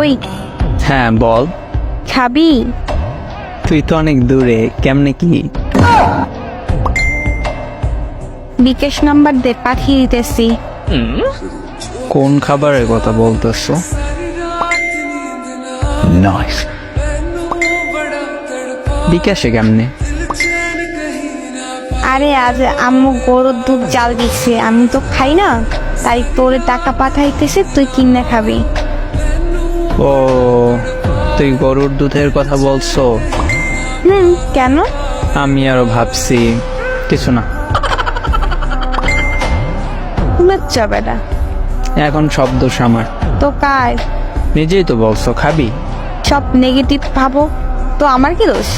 ওই হ্যাঁ বল। খাবি? তুই তো অনেক দূরে, কেমনে কি? বিকাশ নাম্বার দে, পাঠিয়ে দিতেছি। কোন খাবারের কথা বলতেছো? নাইস। বিকাশে কেমনে? আরে আজ আম্মু গরুর দুধ জাল দিচ্ছে, আমি তো খাই না, তাই তোরে টাকা পাঠাইতেছে, তুই কিনে খাবি। ও, তুই গরুর দুধের কথা বলছো? কেন? আমি আরো ভাবছি কিছু না। লজ্জা বেটা। এখন সব দোষ আমার। তো কার? নিজেই তো বলছো খাবি। সব নেগেটিভ ভাবো তো আমার কি দোষ?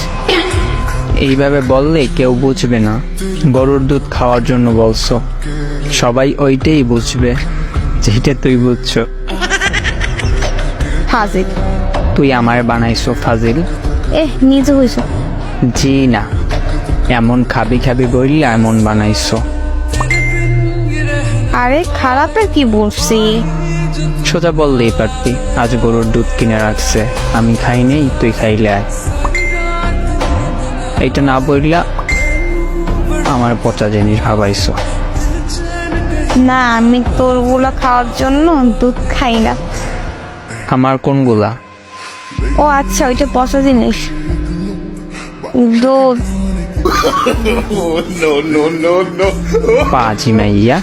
এইভাবে বললে কেউ বুঝবে না গরুর দুধ খাওয়ার জন্য বলছো। সবাই ওইটাই বুঝবে যেটা তুই বুঝছো। ফাজিল। তুই আমায় বানাইছো ফাজিল? নিজে হইছো। জি না, এমন খাবি খাবি বললে এমন বানাইছো। আরে খারাপের কি বলছি? সোজা বললেই পারতি আজ গরুর দুধ কিনে রাখছে, আমি খাই নেই, তুই খাইলে আয়। এইটা না বললা আমার পচা জিনিস ভাবাইছো। না, আমি তোর গুলা খাওয়ার জন্য দুধ খাই না। আমার কোনগুলা? ও আচ্ছা, ওইটা পচা জিনিস। দুধ। পাজি মাইয়া।